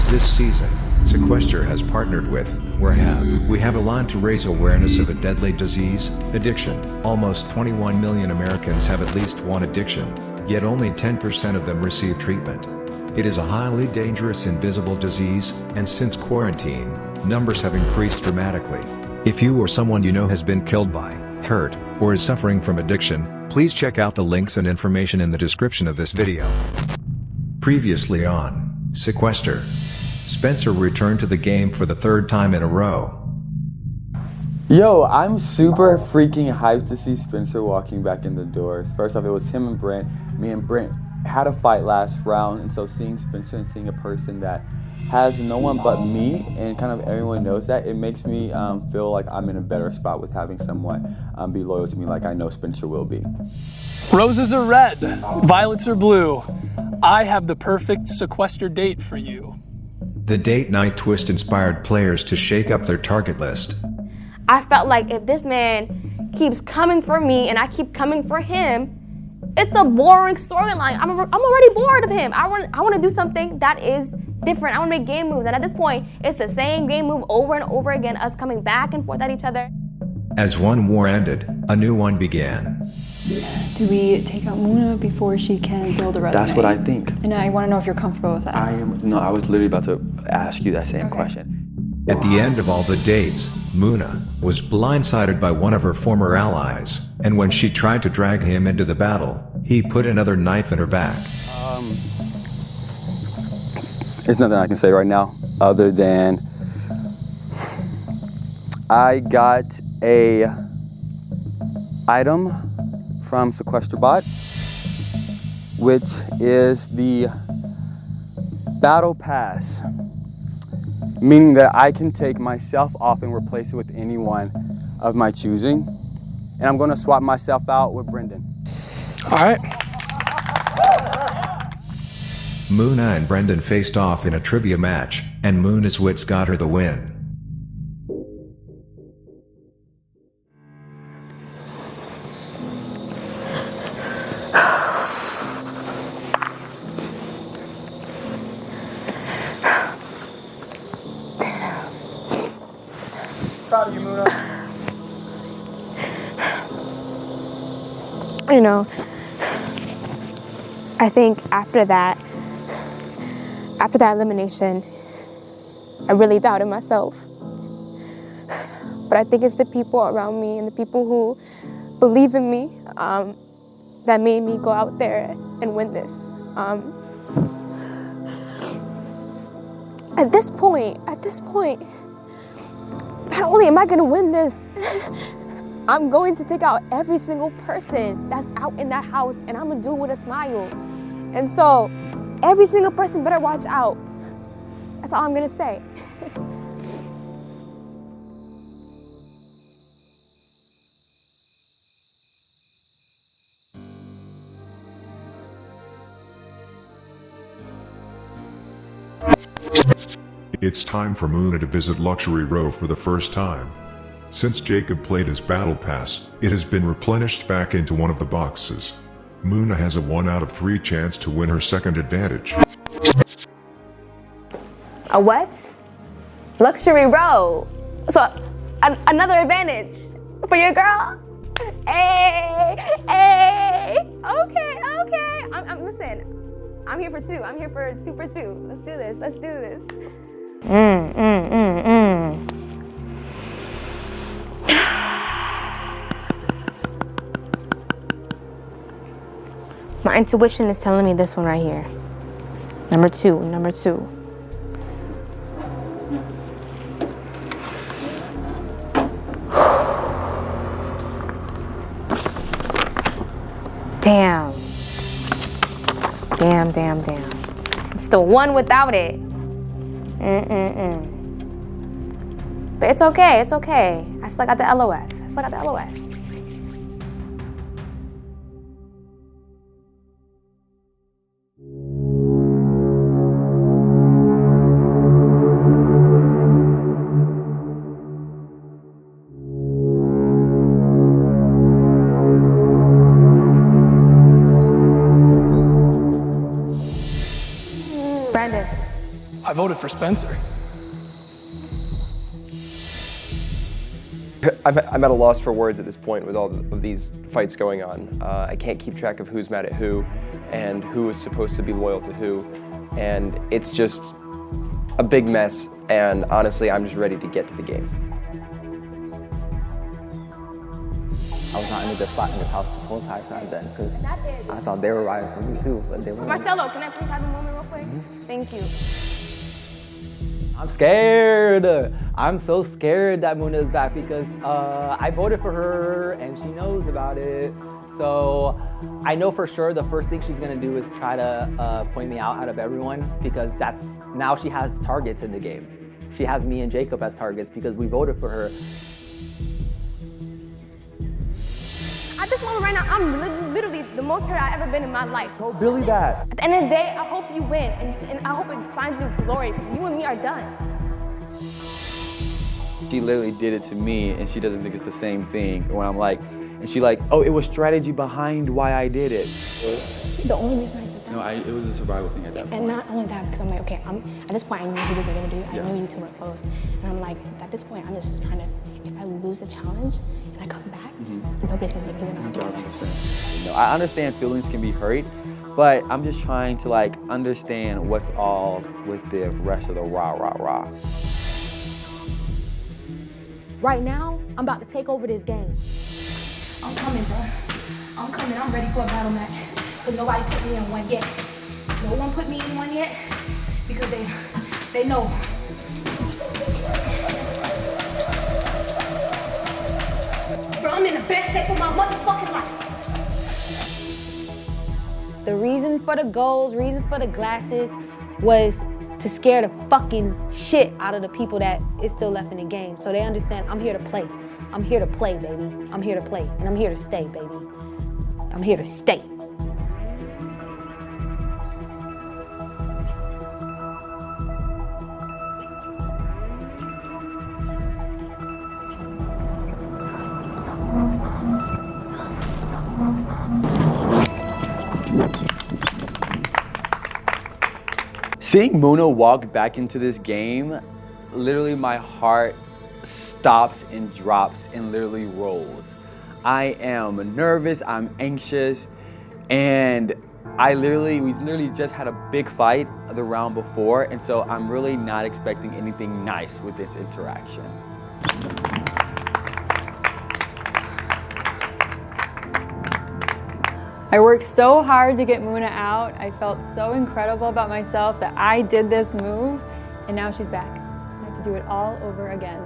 This season, Sequester has partnered with We have a line to raise awareness of a deadly disease, addiction. Almost 21 million Americans have at least one addiction, yet only 10% of them receive treatment. It is a highly dangerous invisible disease, and since quarantine, numbers have increased dramatically. If you or someone you know has been killed by, hurt, or is suffering from addiction, please check out the links and information in the description of this video. Previously on Sequester, Spencer returned to the game for the third time in a row. Yo, I'm super freaking hyped to see Spencer walking back in the doors. First off, it was him and Brent. Me and Brent had a fight last round, and so seeing Spencer and seeing a person that has no one but me, and kind of everyone knows that, it makes me feel like I'm in a better spot with having someone be loyal to me like I know Spencer will be. Roses are red, violets are blue. I have the perfect Sequester date for you. The date night twist inspired players to shake up their target list. I felt like if this man keeps coming for me and I keep coming for him, it's a boring storyline. I'm already bored of him. I want to do something that is different. I want to make game moves. And at this point, it's the same game move over and over again, us coming back and forth at each other. As one war ended, a new one began. Do we take out Muna before she can build a resume? That's what I think. And I want to know if you're comfortable with that. I was literally about to ask you that same question. At the end of all the dates, Muna was blindsided by one of her former allies, and when she tried to drag him into the battle, he put another knife in her back. There's nothing I can say right now other than I got a item from SequesterBot, which is the Battle Pass, meaning that I can take myself off and replace it with anyone of my choosing. And I'm gonna swap myself out with Brendan. All right. Muna and Brendan faced off in a trivia match, and Muna's wits got her the win. Proud of you, Muna. You know, I think after that elimination, I really doubted myself. But I think it's the people around me and the people who believe in me that made me go out there and win this. At this point, not only am I gonna win this, I'm going to take out every single person that's out in that house, and I'm gonna do it with a smile. And so, every single person better watch out. That's all I'm gonna say. It's time for Muna to visit Luxury Row for the first time. Since Jacob played his Battle Pass, it has been replenished back into one of the boxes. Muna has a 1 out of 3 chance to win her second advantage. A what? Luxury Row. So, another advantage for your girl? Hey. Okay. Listen, I'm here for 2. I'm here for 2 for 2. Let's do this. My intuition is telling me this one right here. Number two. Damn. It's the one without it. But it's okay. I still got the LOS. voted for Spencer. I'm at a loss for words at this point with all of these fights going on. I can't keep track of who's mad at who and who is supposed to be loyal to who. And it's just a big mess. And honestly, I'm just ready to get to the game. I was not in a good spot in this house this whole entire time then, because I thought they were riding for me too, but they weren't. Marcelo, can I please have a moment real quick? Thank you. I'm scared. I'm so scared that Muna is back because I voted for her and she knows about it. So I know for sure the first thing she's gonna do is try to point me out of everyone, because now she has targets in the game. She has me and Jacob as targets because we voted for her. At this moment right now, I'm literally the most hurt I've ever been in my life. Tell Billy that. At the end of the day, I hope you win, and I hope it finds you glory, because you and me are done. She literally did it to me, and she doesn't think it's the same thing. When I'm like, and she like, oh, it was strategy behind why I did it. The only reason I did that. No, it was a survival thing at that point. And not only that, because I'm like, okay, at this point I knew he wasn't gonna do it. I know you two were close. And I'm like, at this point, I'm just trying to, if I lose the challenge and I come back, nobody's gonna be doing it. 1000%. You know, I understand feelings can be hurt, but I'm just trying to like understand what's all with the rest of the rah. Right now, I'm about to take over this game. I'm coming, bro. I'm coming. I'm ready for a battle match. Because nobody put me in one yet. No one put me in one yet because they know. Bro, I'm in the best shape of my motherfucking life. The reason for the goals, reason for the glasses was to scare the fucking shit out of the people that is still left in the game. So they understand I'm here to play. I'm here to play, baby. I'm here to play. And I'm here to stay, baby. I'm here to stay. Seeing Muna walk back into this game, literally my heart stops and drops and literally rolls. I am nervous, I'm anxious, and we literally just had a big fight the round before, and so I'm really not expecting anything nice with this interaction. I worked so hard to get Muna out. I felt so incredible about myself that I did this move, and now she's back. I have to do it all over again.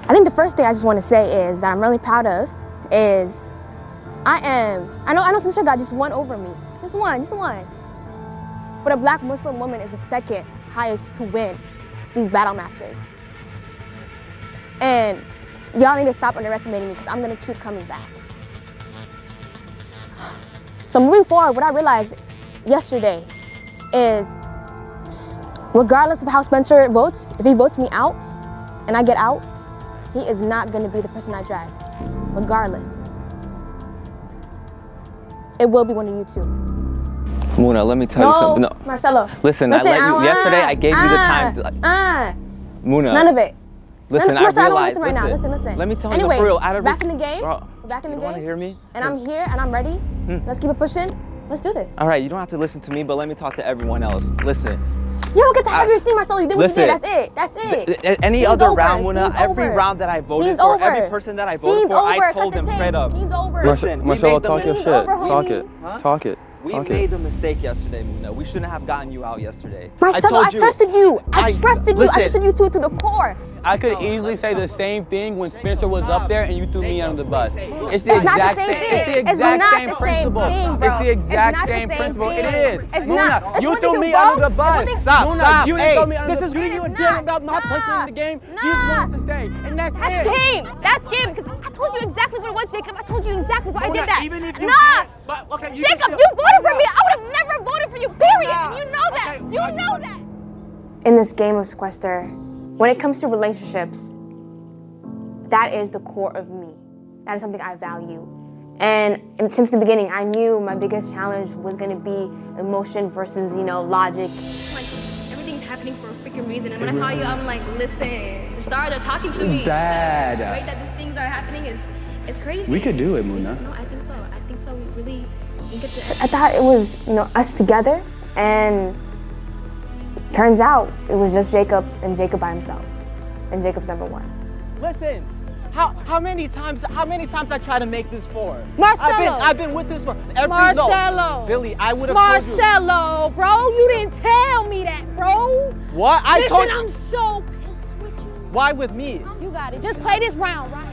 I think the first thing I just want to say is that I'm really proud of is I know Spencer got just one over me. Just one. But a black Muslim woman is the second highest to win these battle matches. And y'all need to stop underestimating me because I'm gonna keep coming back. So moving forward, what I realized yesterday is regardless of how Spencer votes, if he votes me out and I get out, he is not gonna be the person I drag, regardless. It will be one of you two. Muna, let me tell you something. No, Marcelo. Listen, I let you, yesterday I gave you the time to, Muna. None of it. Listen, I Marcelo, realized, listen right now, listen. Let me tell Anyways, you for real, out of back in the game, bro, back in the you game. wanna hear me? And I'm here and I'm ready. Let's keep it pushing. Let's do this. All right, you don't have to listen to me, but let me talk to everyone else. Listen. You don't get to have your steam, Marcelo. You did what you did. That's it. Any Scene's other over. round, Muna, every over. round that I voted Scene's for, over. every person that I voted Scene's for, over. I told Cut them the straight tape. up. Scene's over. Listen, Marcelo, talk your Scene's shit. over, Talk homie. it. Huh? Talk it. We Talk made it. a mistake yesterday, Muna. We shouldn't have gotten you out yesterday. Marcelo, I trusted you. I trusted you. I trusted you to the core. I could easily say the same thing when Spencer was up there and you threw me under the bus. It's the It's not exact the same same. thing. It's the It's exact not same the same principle. thing, bro. It's the It's exact not the same same principle. thing. It is. It's Muna, not. you It's threw one me thing, under the bro. bus. It's one thing- Stop. You didn't Hey, throw me under this the is bus. you It a is damn not. about my placement in the game. You just wanted to stay, and that's That's it. game. That's game. Because I told you exactly what it was, Jacob. I told you exactly why I did that. Even if you nah. did, but okay, you Jacob, can you still- voted for me. I would have never voted for you, period. And you know that. Okay, You know that. In this game of Sequester, when it comes to relationships, that is the core of me. That is something I value. And since the beginning, I knew my biggest challenge was going to be emotion versus, logic. Am happening for a freaking reason. And when I saw you, I'm like, listen, the stars are talking to me. Dad. The way that these things are happening is crazy. We could do it, Muna. No, I think so. I think so. We really get to. I thought it was, us together, and turns out it was just Jacob and Jacob by himself. And Jacob's number one. Listen, how many times I try to make this for? Marcelo. I've been with this for every Marcelo. No. Billy, I would have told you. Marcelo, bro, you didn't tell me that, bro. What? Listen, I'm so pissed with you. Why with me? You got it. Just play this round right.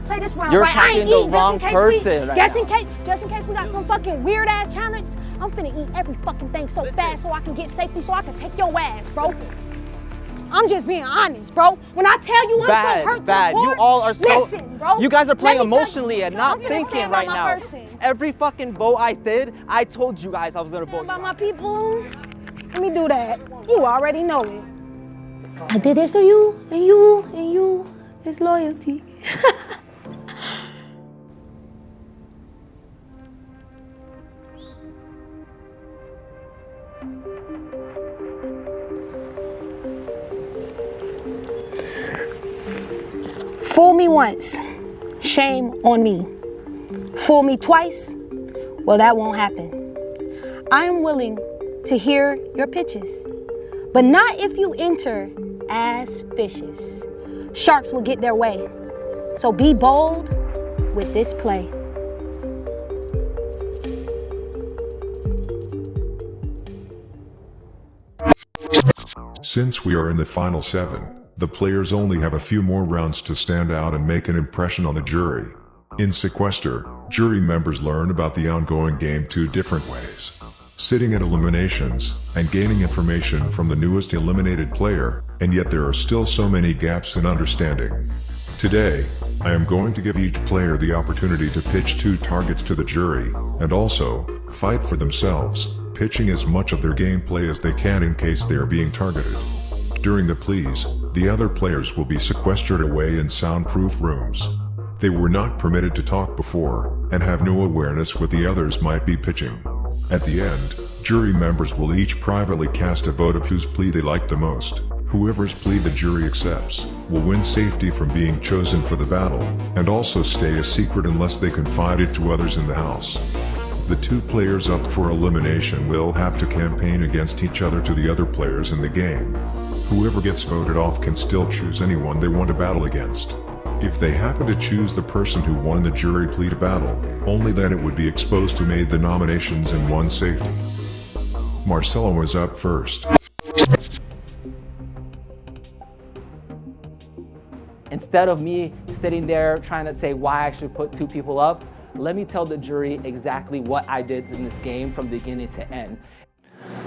Play this round You're right. I talking ain't the eat wrong person right just now. in case we got some fucking weird ass challenge. I'm finna eat every fucking thing so fast so I can get safety so I can take your ass, bro. I'm just being honest, bro. When I tell you I'm so hurt to the core, you all are so. listen, bro. You guys are playing Let me tell emotionally you, and not I'm finna thinking stand by right my now. person. Every fucking vote I did, I told you guys I was gonna vote. By my people, let me do that. You already know it. I did this for you, and you. It's loyalty. Fool me once, shame on me. Fool me twice, well, that won't happen. I am willing to hear your pitches, but not if you enter as fishes. Sharks will get their way, so be bold with this play. Since we are in the final 7, the players only have a few more rounds to stand out and make an impression on the jury. In Sequester, jury members learn about the ongoing game 2 different ways. Sitting at eliminations, and gaining information from the newest eliminated player, and yet there are still so many gaps in understanding. Today, I am going to give each player the opportunity to pitch 2 targets to the jury, and also, fight for themselves, pitching as much of their gameplay as they can in case they are being targeted. During the pleas, the other players will be sequestered away in soundproof rooms. They were not permitted to talk before, and have no awareness what the others might be pitching. At the end, jury members will each privately cast a vote of whose plea they like the most. Whoever's plea the jury accepts, will win safety from being chosen for the battle, and also stay a secret unless they confide it to others in the house. The 2 players up for elimination will have to campaign against each other to the other players in the game. Whoever gets voted off can still choose anyone they want to battle against. If they happen to choose the person who won the jury plea to battle, only then it would be exposed who made the nominations and won safety. Marcelo was up first. Instead of me sitting there trying to say why I should put 2 people up, let me tell the jury exactly what I did in this game from beginning to end.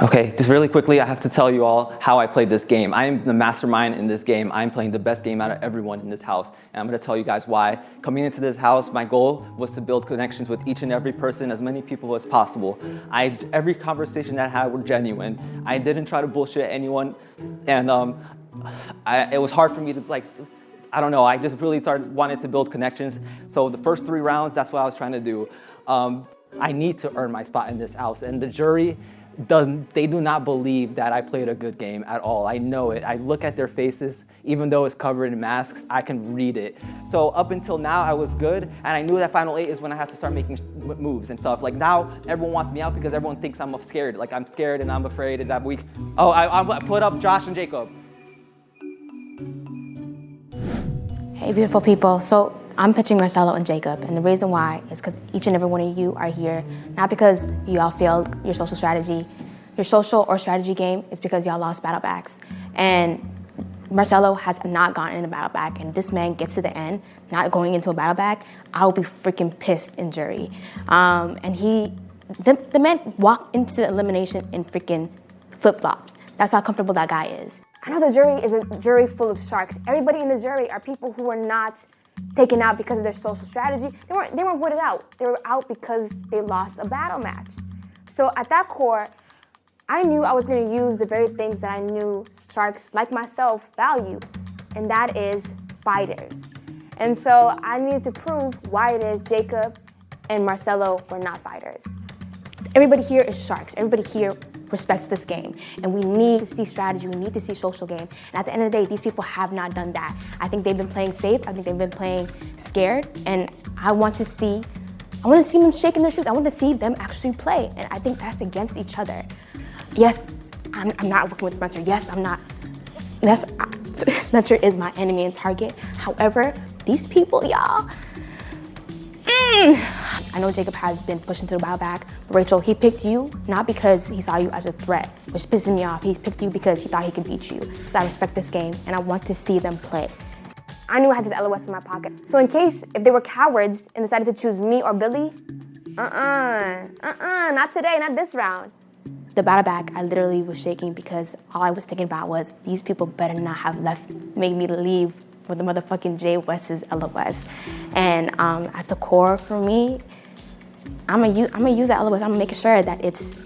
Okay, just really quickly, I have to tell you all how I played this game. I am the mastermind in this game. I'm playing the best game out of everyone in this house, and I'm gonna tell you guys why. Coming into this house, my goal was to build connections with each and every person, as many people as possible. Every conversation that I had were genuine. I didn't try to bullshit anyone, and it was hard for me to I don't know, I just really wanted to build connections. So the first 3 rounds, that's what I was trying to do. I need to earn my spot in this house, and the jury, they do not believe that I played a good game at all. I know it. I look at their faces, even though it's covered in masks, I can read it. So up until now, I was good, and I knew that final 8 is when I have to start making moves and stuff. Like now, everyone wants me out because everyone thinks I'm scared. Like I'm scared and I'm afraid and I'm weak. Oh, I put up Josh and Jacob. Hey, beautiful people. So I'm pitching Marcelo and Jacob, and the reason why is because each and every one of you are here, not because you all failed your social strategy, your social or strategy game, it's because y'all lost battle backs. And Marcelo has not gotten in a battle back, and this man gets to the end, not going into a battle back, I will be freaking pissed in jury. And the man walked into elimination in freaking flip-flops. That's how comfortable that guy is. I know the jury is a jury full of sharks. Everybody in the jury are people who are not taken out because of their social strategy. They weren't voted out. They were out because they lost a battle match. So at that core, I knew I was going to use the very things that I knew sharks like myself value, and that is fighters. And so I needed to prove why it is Jacob and Marcelo were not fighters. Everybody here is sharks. Everybody here respects this game. And we need to see strategy, we need to see social game. And at the end of the day, these people have not done that. I think they've been playing safe, I think they've been playing scared, and I want to see them shaking their shoes. I want to see them actually play. And I think that's against each other. Yes, I'm not working with Spencer. Yes, I'm not. Yes, Spencer is my enemy and target. However, these people, y'all, I know Jacob has been pushed into the battle back, but Rachel, he picked you not because he saw you as a threat, which pisses me off. He picked you because he thought he could beat you. I respect this game, and I want to see them play. I knew I had this LOS in my pocket. So in case if they were cowards and decided to choose me or Billy, not today, not this round. The battle back, I literally was shaking because all I was thinking about was these people better not have made me leave for the motherfucking Jay West's LOS. And at the core for me, I'm gonna use that LOS. I'm gonna make sure that it's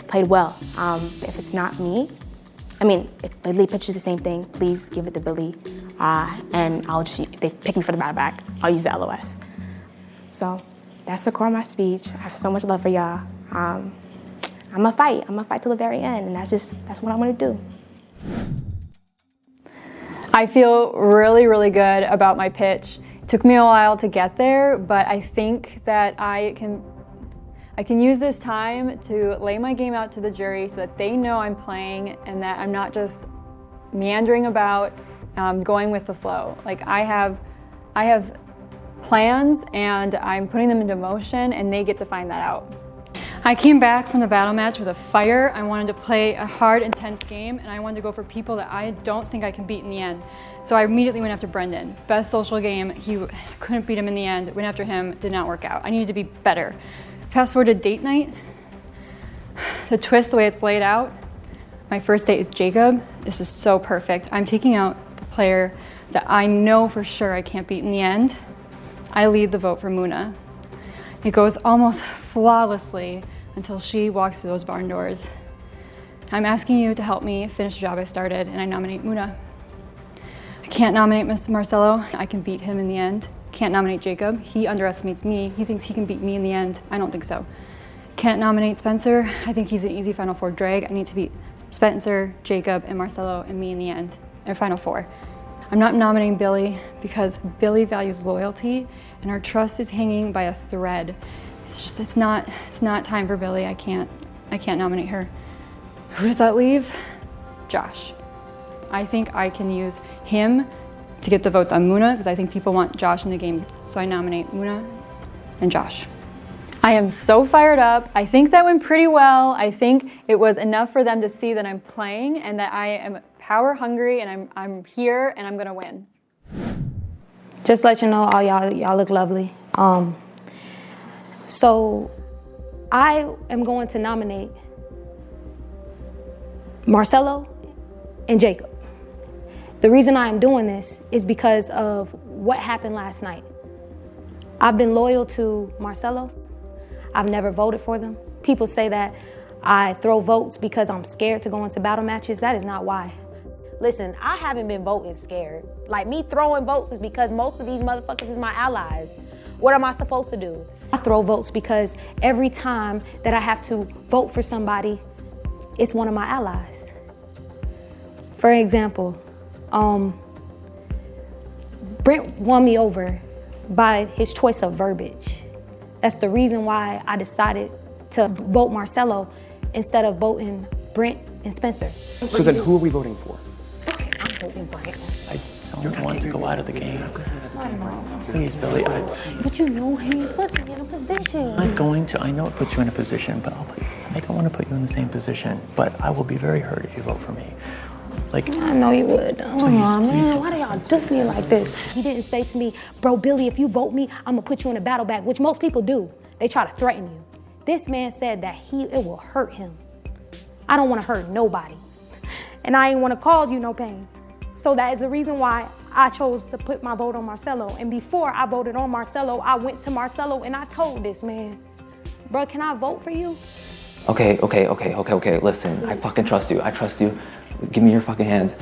played well. If it's not me, if Billy pitches the same thing, please give it to Billy. And if they pick me for the battle back, I'll use the LOS. So that's the core of my speech. I have so much love for y'all. I'm gonna fight till the very end, and that's what I'm gonna do. I feel really, really good about my pitch. It took me a while to get there, but I think that I can use this time to lay my game out to the jury so that they know I'm playing and that I'm not just meandering about, going with the flow. Like I have plans and I'm putting them into motion and they get to find that out. I came back from the battle match with a fire. I wanted to play a hard, intense game, and I wanted to go for people that I don't think I can beat in the end. So I immediately went after Brendan. Best social game, he couldn't beat him in the end. Went after him, did not work out. I needed to be better. Fast forward to date night. The twist, the way it's laid out, my first date is Jacob. This is so perfect. I'm taking out the player that I know for sure I can't beat in the end. I lead the vote for Muna. It goes almost flawlessly until she walks through those barn doors. I'm asking you to help me finish the job I started, and I nominate Muna. I can't nominate Marcelo. I can beat him in the end. Can't nominate Jacob. He underestimates me. He thinks he can beat me in the end. I don't think so. Can't nominate Spencer. I think he's an easy Final Four drag. I need to beat Spencer, Jacob, and Marcelo, and me in the end, or Final Four. I'm not nominating Billy because Billy values loyalty, and our trust is hanging by a thread. It's not time for Billy. I can't nominate her. Who does that leave? Josh. I think I can use him to get the votes on Muna because I think people want Josh in the game. So I nominate Muna and Josh. I am so fired up. I think that went pretty well. I think it was enough for them to see that I'm playing and that I am power hungry and I'm here and I'm gonna win. Just let you know, all y'all look lovely. So I am going to nominate Marcelo and Jacob. The reason I am doing this is because of what happened last night. I've been loyal to Marcelo. I've never voted for them. People say that I throw votes because I'm scared to go into battle matches. That is not why. Listen, I haven't been voting scared. Like, me throwing votes is because most of these motherfuckers is my allies. What am I supposed to do? I throw votes because every time that I have to vote for somebody, it's one of my allies. For example, Brent won me over by his choice of verbiage. That's the reason why I decided to vote Marcelo instead of voting Brent and Spencer. So then who are we voting for? I'm voting Brent. I don't want to go out of the game. Please, Billy. But you know he puts me in a position. I'm going to. I know it puts you in a position, but I don't want to put you in the same position. But I will be very hurt if you vote for me. Like, I know you would. Please, Man, why do y'all do me like this? He didn't say to me, bro, Billy, if you vote me, I'm gonna put you in a battle back, which most people do. They try to threaten you. This man said that it will hurt him. I don't wanna hurt nobody. And I ain't wanna cause you no pain. So that is the reason why I chose to put my vote on Marcelo. And before I voted on Marcelo, I went to Marcelo and I told this man, bro, can I vote for you? Okay, listen, I fucking trust you. I trust you. Give me your fucking hand.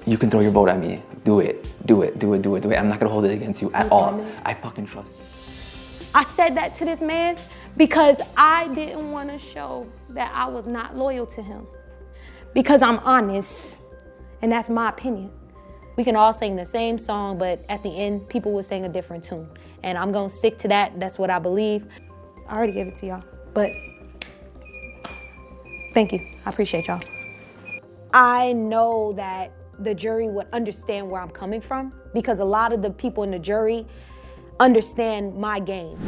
You can throw your vote at me. Do it. I'm not gonna hold it against you at all. I fucking trust you. I said that to this man Because I didn't want to show that I was not loyal to him. Because I'm honest, and that's my opinion. We can all sing the same song, but at the end, people will sing a different tune. And I'm gonna stick to that. That's what I believe. I already gave it to y'all, but thank you. I appreciate y'all. I know that the jury would understand where I'm coming from because a lot of the people in the jury understand my game.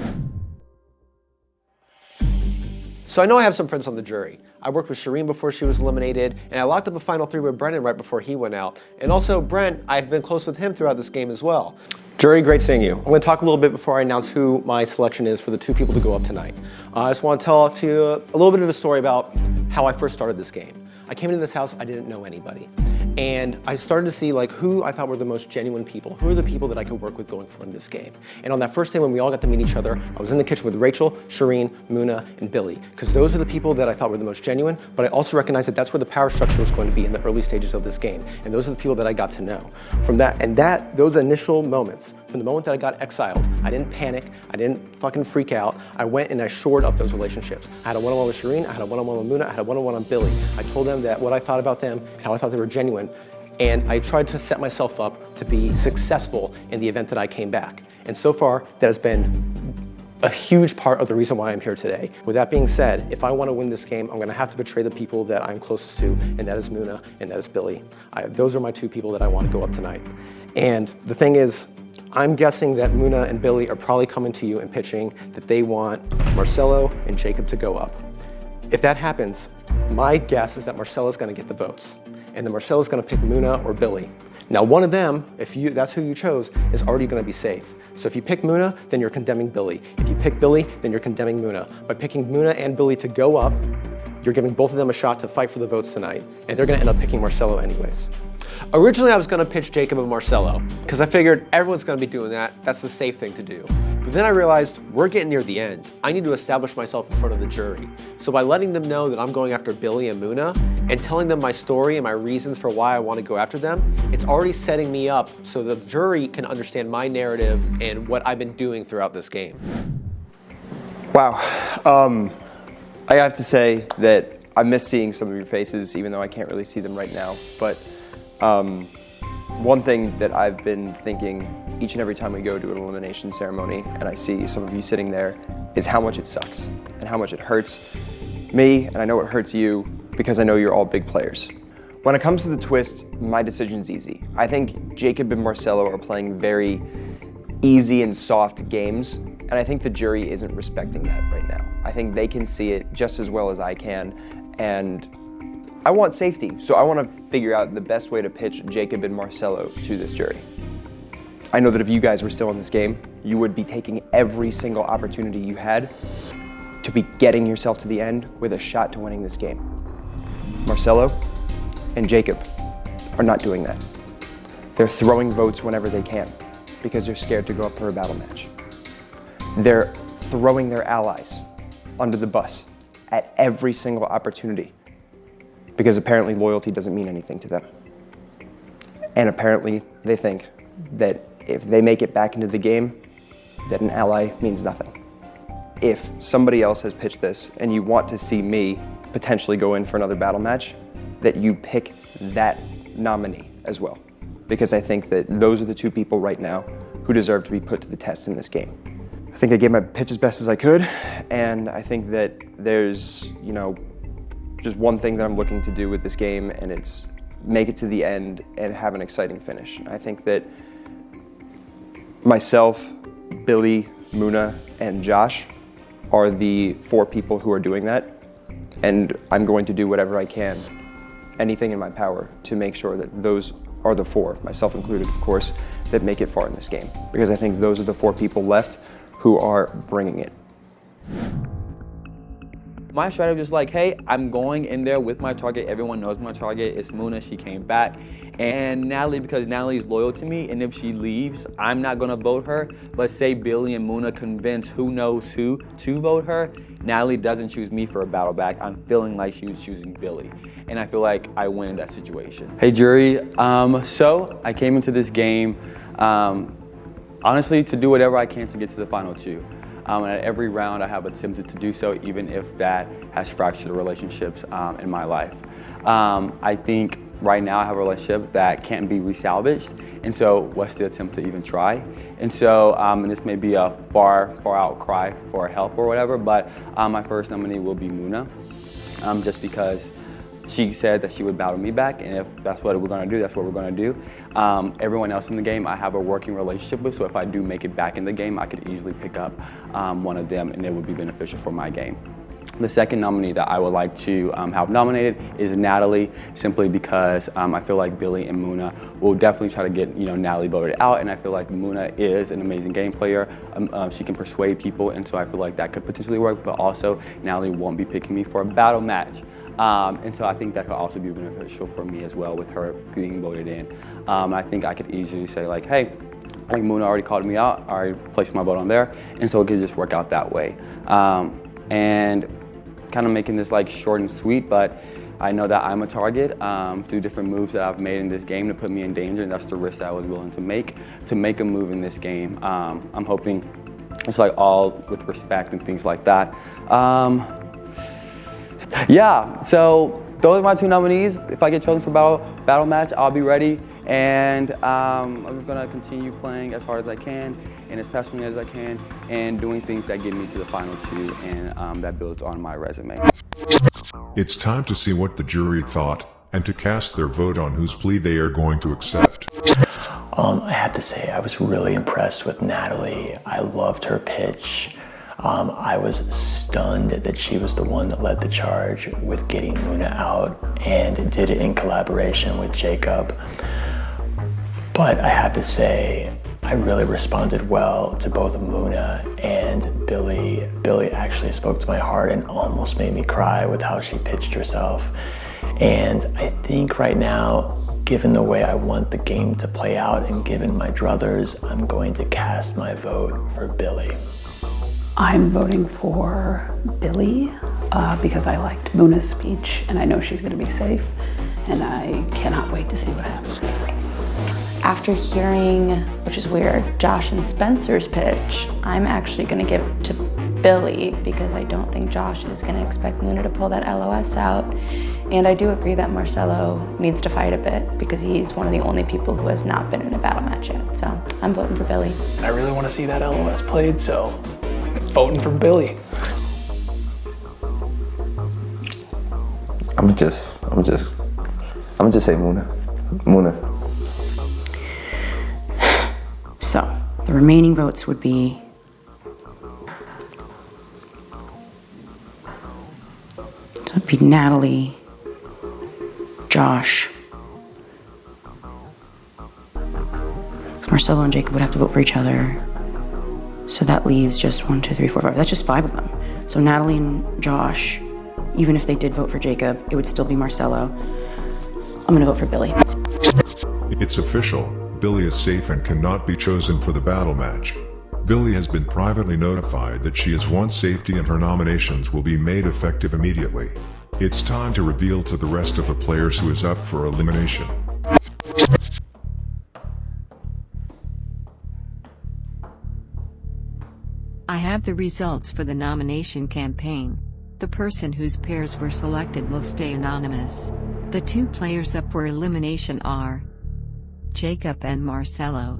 So I know I have some friends on the jury. I worked with Shireen before she was eliminated, and I locked up a final 3 with Brennan right before he went out. And also Brent, I've been close with him throughout this game as well. Jury, great seeing you. I'm gonna talk a little bit before I announce who my selection is for the 2 people to go up tonight. I just wanna tell to you a little bit of a story about how I first started this game. I came into this house, I didn't know anybody. And I started to see like who I thought were the most genuine people. Who are the people that I could work with going forward in this game? And on that first day when we all got to meet each other, I was in the kitchen with Rachel, Shireen, Muna, and Billy. Because those are the people that I thought were the most genuine, but I also recognized that that's where the power structure was going to be in the early stages of this game. And those are the people that I got to know. From that, and those initial moments, from the moment that I got exiled, I didn't panic, I didn't fucking freak out. I went and I shored up those relationships. I had a one-on-one with Shireen, I had a one-on-one with Muna, I had a one-on-one on Billy. I told them that what I thought about them, and how I thought they were genuine, and I tried to set myself up to be successful in the event that I came back. And so far, that has been a huge part of the reason why I'm here today. With that being said, if I want to win this game, I'm gonna have to betray the people that I'm closest to, and that is Muna, and that is Billy. Those are my 2 people that I want to go up tonight. And the thing is, I'm guessing that Muna and Billy are probably coming to you and pitching that they want Marcelo and Jacob to go up. If that happens, my guess is that Marcelo's gonna get the votes, and then Marcelo's gonna pick Muna or Billy. Now one of them, that's who you chose, is already gonna be safe. So if you pick Muna, then you're condemning Billy. If you pick Billy, then you're condemning Muna. By picking Muna and Billy to go up, you're giving both of them a shot to fight for the votes tonight, and they're gonna end up picking Marcelo anyways. Originally, I was gonna pitch Jacob and Marcelo, because I figured everyone's gonna be doing that. That's the safe thing to do. But then I realized we're getting near the end. I need to establish myself in front of the jury. So by letting them know that I'm going after Billy and Muna, and telling them my story and my reasons for why I want to go after them, it's already setting me up so the jury can understand my narrative and what I've been doing throughout this game. Wow. I have to say that I miss seeing some of your faces, even though I can't really see them right now. But one thing that I've been thinking each and every time we go to an elimination ceremony and I see some of you sitting there is how much it sucks and how much it hurts me, and I know it hurts you because I know you're all big players. When it comes to the twist, my decision's easy. I think Jacob and Marcelo are playing very easy and soft games, and I think the jury isn't respecting that right now. I think they can see it just as well as I can, and I want safety, so I want to figure out the best way to pitch Jacob and Marcelo to this jury. I know that if you guys were still in this game, you would be taking every single opportunity you had to be getting yourself to the end with a shot to winning this game. Marcelo and Jacob are not doing that. They're throwing votes whenever they can because they're scared to go up for a battle match. They're throwing their allies under the bus at every single opportunity because apparently loyalty doesn't mean anything to them. And apparently they think that if they make it back into the game, that an ally means nothing. If somebody else has pitched this and you want to see me potentially go in for another battle match, that you pick that nominee as well. Because I think that those are the 2 people right now who deserve to be put to the test in this game. I think I gave my pitch as best as I could, and I think that there's, just one thing that I'm looking to do with this game, and it's make it to the end and have an exciting finish. I think that myself, Billy, Muna, and Josh are the 4 people who are doing that, and I'm going to do whatever I can, anything in my power, to make sure that those are the 4, myself included, of course, that make it far in this game. Because I think those are the 4 people left who are bringing it. My strategy was like, hey, I'm going in there with my target. Everyone knows my target. It's Muna. She came back. And Natalie, because Natalie's loyal to me, and if she leaves, I'm not going to vote her. But say Billy and Muna convince who knows who to vote her, Natalie doesn't choose me for a battle back. I'm feeling like she was choosing Billy. And I feel like I win in that situation. Hey, jury. So I came into this game, honestly, to do whatever I can to get to the final 2. And at every round I have attempted to do so, even if that has fractured relationships in my life. I think right now I have a relationship that can't be resalvaged, and so what's the attempt to even try? And so, and this may be a far out cry for help or whatever, but my first nominee will be Muna, just because she said that she would battle me back, and if that's what we're gonna do, that's what we're gonna do. Everyone else in the game I have a working relationship with, so if I do make it back in the game, I could easily pick up one of them, and it would be beneficial for my game. The second nominee that I would like to have nominated is Natalie, simply because I feel like Billy and Muna will definitely try to get Natalie voted out, and I feel like Muna is an amazing game player. She can persuade people, and so I feel like that could potentially work, but also Natalie won't be picking me for a battle match. And so I think that could also be beneficial for me as well with her being voted in. I think I could easily say like, hey, I think Muna already called me out, I already placed my vote on there, and so it could just work out that way. And kind of making this like short and sweet, but I know that I'm a target through different moves that I've made in this game to put me in danger, and that's the risk that I was willing to make a move in this game. I'm hoping it's like all with respect and things like that. Yeah, so those are my two nominees. If I get chosen for battle match, I'll be ready, and I'm just gonna continue playing as hard as I can and as passionately as I can, and doing things that get me to the final two, and that builds on my resume. It's time to see what the jury thought and to cast their vote on whose plea they are going to accept. I have to say, I was really impressed with Natalie. I loved her pitch. I was stunned that she was the one that led the charge with getting Muna out and did it in collaboration with Jacob. But I have to say, I really responded well to both Muna and Billy. Billy actually spoke to my heart and almost made me cry with how she pitched herself. And I think right now, given the way I want the game to play out and given my druthers, I'm going to cast my vote for Billy. I'm voting for Billy because I liked Muna's speech and I know she's gonna be safe, and I cannot wait to see what happens. After hearing, which is weird, Josh and Spencer's pitch, I'm actually gonna give it to Billy because I don't think Josh is gonna expect Muna to pull that LOS out. And I do agree that Marcelo needs to fight a bit because he's one of the only people who has not been in a battle match yet. So I'm voting for Billy. I really want to see that LOS played, so voting for Billy. I'm just say Muna. Muna. So the remaining votes would be Natalie, Josh, Marcelo and Jacob would have to vote for each other. So that leaves just 1, 2, 3, 4, 5. That's just 5 of them. So Natalie and Josh, even if they did vote for Jacob, it would still be Marcelo. I'm gonna vote for Billy. It's official. Billy is safe and cannot be chosen for the battle match. Billy has been privately notified that she has won safety and her nominations will be made effective immediately. It's time to reveal to the rest of the players who is up for elimination. I have the results for the nomination campaign. The person whose pairs were selected will stay anonymous. The 2 players up for elimination are Jacob and Marcelo.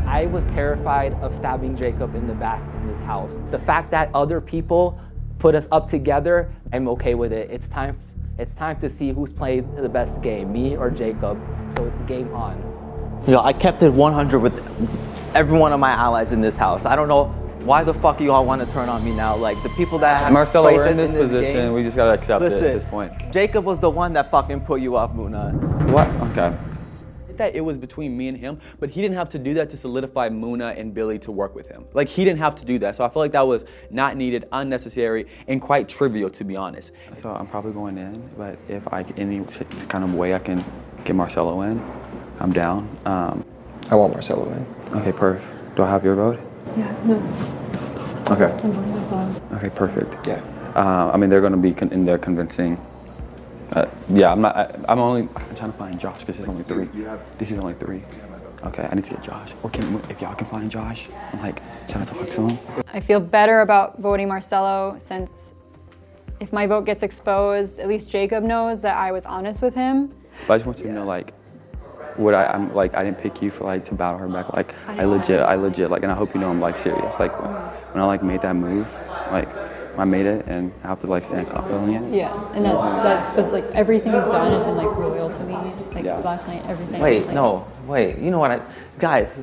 I was terrified of stabbing Jacob in the back in this house. The fact that other people put us up together, I'm okay with it. It's time to see who's played the best game, me or Jacob. So it's game on. Yo, I kept it 100 with every one of my allies in this house. I don't know why the fuck you all want to turn on me now. Like the people that have Marcelo, played we're in this position. game, We just gotta accept listen, it at this point. Jacob was the one that fucking put you off, Muna. What? Okay. That it was between me and him, but he didn't have to do that to solidify Muna and Billy to work with him. Like, he didn't have to do that. So I feel like that was not needed, unnecessary, and quite trivial, to be honest. So I'm probably going in, but if any kind of way I can get Marcelo in, I'm down. I want Marcelo in. Okay, perfect. Do I have your vote? Yeah, no. Okay. I'm voting myself. Okay, perfect. Yeah. I mean, they're going to be in there convincing. Yeah, I'm only trying to find Josh because there's only 3. This is only 3. Okay, I need to get Josh. Or if y'all can find Josh, I'm like, trying to talk to him. I feel better about voting Marcelo since if my vote gets exposed, at least Jacob knows that I was honest with him. But I just want you to know, like, I'm like, I didn't pick you for like to battle her back. Like, I legit, like, and I hope you know I'm like serious. Like, when I like made that move, like, I made it, and I have to like stand confidently in it. Yeah, and that's because like everything you've done has been like loyal to me. Like last night, everything. Wait, like, you know what, guys,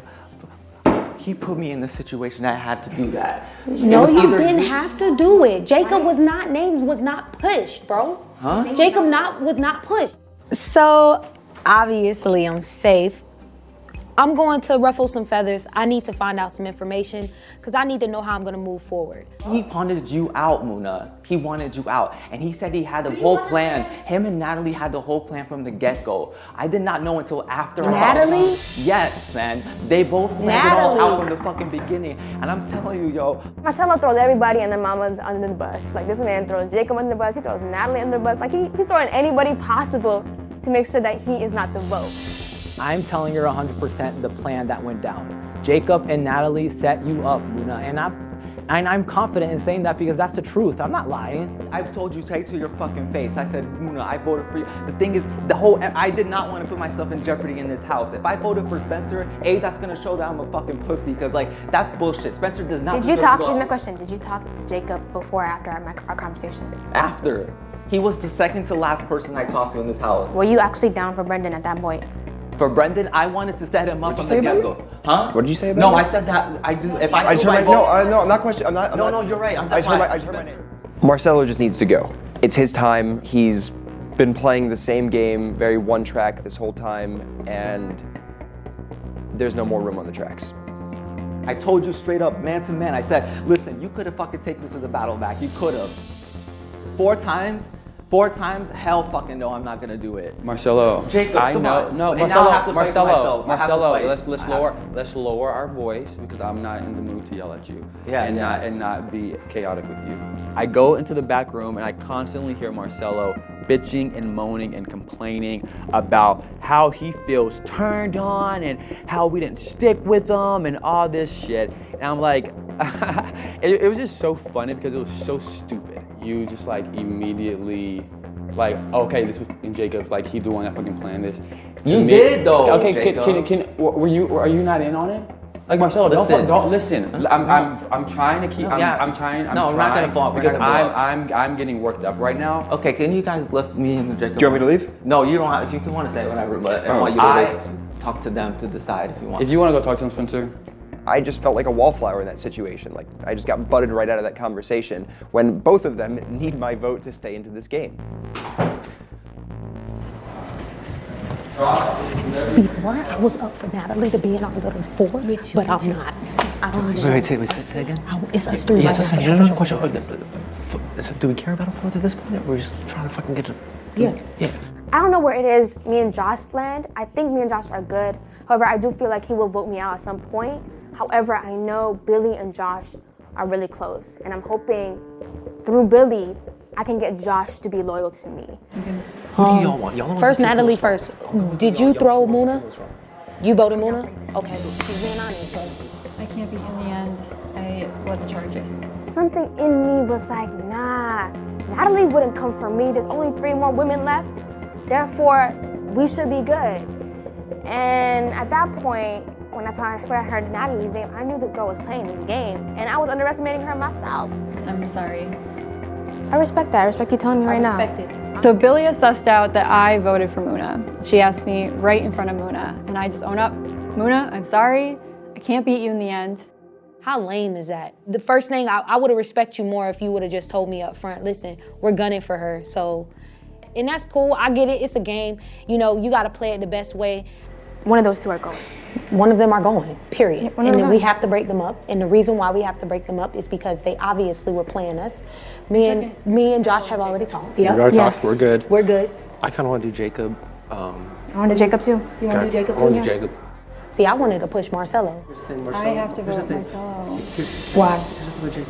he put me in the situation I had to do that. No, you didn't have to do it. Jacob was not pushed, bro. Huh? Jacob was not pushed. So obviously I'm safe. I'm going to ruffle some feathers. I need to find out some information because I need to know how I'm going to move forward. He wanted you out, Muna. He wanted you out. And he said he had the whole plan. Him and Natalie had the whole plan from the get-go. I did not know until after. Natalie? Yes, man. They both planned it all out from the fucking beginning. And I'm telling you, yo. Marcelo throws everybody and their mamas under the bus. Like, this man throws Jacob under the bus, he throws Natalie under the bus. Like, he's throwing anybody possible to make sure that he is not the vote. I'm telling you 100% the plan that went down. Jacob and Natalie set you up, Muna, and I'm confident in saying that because that's the truth. I'm not lying. I've told you straight to your fucking face. I said, Muna, I voted for you. The thing is, I did not want to put myself in jeopardy in this house. If I voted for Spencer, that's gonna show that I'm a fucking pussy, because like, that's bullshit. Spencer does not. Here's my question, did you talk to Jacob before or after our conversation? After. He was the second to last person I talked to in this house. Were you actually down for Brendan at that point? For Brendan, I wanted to set him up from the get-go. Huh? What did you say about No, him? I said that I do. If I just heard my no, I'm not questioning. No, you're right. I just heard my name. Marcelo just needs to go. It's his time. He's been playing the same game, very one track this whole time, and there's no more room on the tracks. I told you straight up, man to man. I said, listen, you could have fucking taken this to the battle back. You could have. 4 times, hell fucking no, I'm not gonna do it. Marcelo, Jacob, I come know, on. no, And now I have to fight for myself. I have to Marcelo, fight. let's lower our voice because I'm not in the mood to yell at you. And not be chaotic with you. I go into the back room and I constantly hear Marcelo bitching and moaning and complaining about how he feels turned on and how we didn't stick with him and all this shit. And I'm like, it was just so funny because it was so stupid. You just like immediately, like, okay, this was in Jacob's, like he the one that fucking planned this. You did though. Okay, are you not in on it? Like Marcelo, don't listen. I'm trying to keep. I'm trying. No, we're not gonna fall. Because I'm getting worked up right now. Okay, can you guys lift me and Jacob? Do you want me to leave? No, you don't have. You can want to say whatever, but I want you to just talk to them to decide if you want. If you want to go talk to him, Spencer. I just felt like a wallflower in that situation. Like, I just got butted right out of that conversation when both of them need my vote to stay into this game. Before I was up for Natalie to be in our little 4, but I'm not. I don't understand. Wait, say again? It's us 3. Yeah, so another question. Do we care about a 4th at this point, or we're just trying to fucking get it? Yeah. I don't know where it is me and Josh land. I think me and Josh are good. However, I do feel like he will vote me out at some point. However, I know Billy and Josh are really close, and I'm hoping through Billy, I can get Josh to be loyal to me. Who do y'all want? Y'all want First, Natalie first. Did you throw Muna? You voted Muna? Okay. She's being honest. I can't be in the end. I want the charges. Something in me was like, nah, Natalie wouldn't come for me. There's only 3 more women left. Therefore, we should be good. And at that point, when I heard Natalie's name, I knew this girl was playing this game, and I was underestimating her myself. I'm sorry. I respect that. I respect you telling me right now. I respect it. So Billy has sussed out that I voted for Muna. She asked me right in front of Muna, and I just own up. Muna, I'm sorry. I can't beat you in the end. How lame is that? The first thing, I would have respected you more if you would have just told me up front, listen, we're gunning for her. So, and that's cool. I get it. It's a game. You know, you got to play it the best way. One of those 2 are going. One of them are going, period. And then we have to break them up. And the reason why we have to break them up is because they obviously were playing us. Me and Josh have already talked. Yeah. We already talked. We're good. We're good. I kind of want to do Jacob. I want to do Jacob too. You want to do Jacob I want too? to do Jacob. See, I wanted to push Marcelo. I have to vote Marcelo. Why?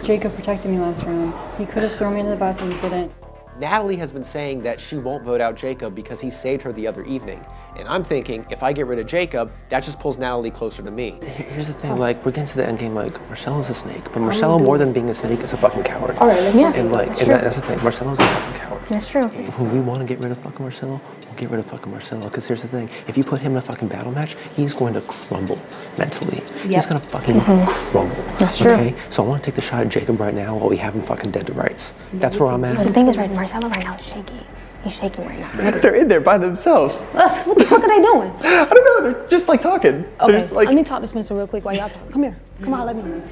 Jacob protected me last round. He could have thrown me into the bus and he didn't. Natalie has been saying that she won't vote out Jacob because he saved her the other evening. And I'm thinking, if I get rid of Jacob, that just pulls Natalie closer to me. Here's the thing, like, we're getting to the end game, like, Marcelo's a snake, but Marcelo, more than being a snake, is a fucking coward. All right, let's go. And like, that's the thing, Marcelo's a fucking coward. That's true. When we want to get rid of fucking Marcelo, we'll get rid of fucking Marcelo. Because here's the thing, if you put him in a fucking battle match, he's going to crumble mentally. He's going to fucking crumble. That's true. Okay? So I want to take the shot at Jacob right now while we have him fucking dead to rights. That's where I'm at. The thing is, right, Marcelo right now is shaky. He's shaking right now. They're in there by themselves. What the fuck are they doing? I don't know, they're just like talking. Okay, let me talk to Spencer real quick while y'all talk. Come here. Come on, let me know.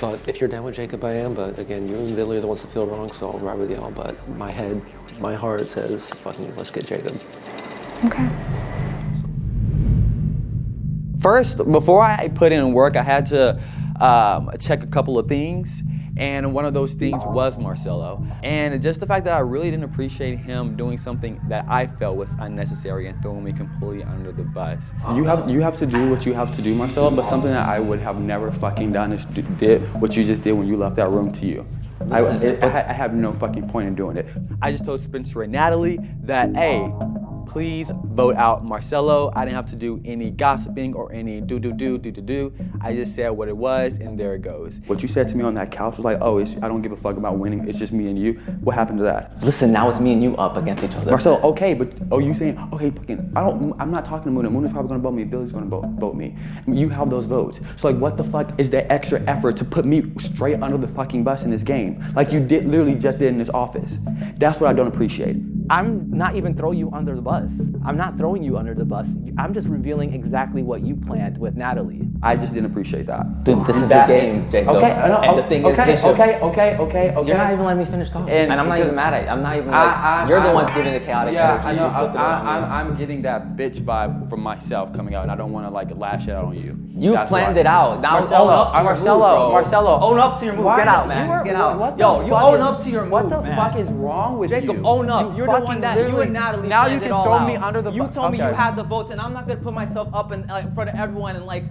But if you're down with Jacob, I am. But again, you and Billy are the ones that feel wrong, so I'll ride with y'all. But my head, my heart says, fucking, let's get Jacob. Okay. First, before I put in work, I had to check a couple of things. And one of those things was Marcelo. And just the fact that I really didn't appreciate him doing something that I felt was unnecessary and throwing me completely under the bus. You have to do what you have to do, Marcelo, but something that I would have never fucking done is did what you just did when you left that room to you. I have no fucking point in doing it. I just told Spencer and Natalie that, hey, please vote out Marcelo. I didn't have to do any gossiping or any do. I just said what it was, and there it goes. What you said to me on that couch was like, oh, I don't give a fuck about winning. It's just me and you. What happened to that? Listen, now it's me and you up against each other. Marcelo, okay, but you saying, okay, fucking, I'm not talking to Muna. Muna's probably gonna vote me. Billy's gonna vote me. You have those votes. So like, what the fuck is the extra effort to put me straight under the fucking bus in this game? Like you literally just did in this office. That's what I don't appreciate. I'm not even throwing you under the bus. I'm not throwing you under the bus. I'm just revealing exactly what you planned with Natalie. I just didn't appreciate that. Dude, this is a game, Jacob. Okay, I know. And the thing is, okay. You're not even letting me finish talking. And I'm not even mad at you. I'm not even like, you're the ones giving the chaotic energy. I know. I'm getting that bitch vibe from myself coming out, and I don't want to like lash it out on you. You planned it out. Now own up to your move, bro. Marcelo. Own up to your move. Get out, man. Get out. Yo, you own up to your move, What the fuck is wrong with you? Jacob, own up. You're the one that you and Natalie now planned you can it all throw out. me under the bus. You told me you had the votes, and I'm not gonna put myself up in front of everyone and like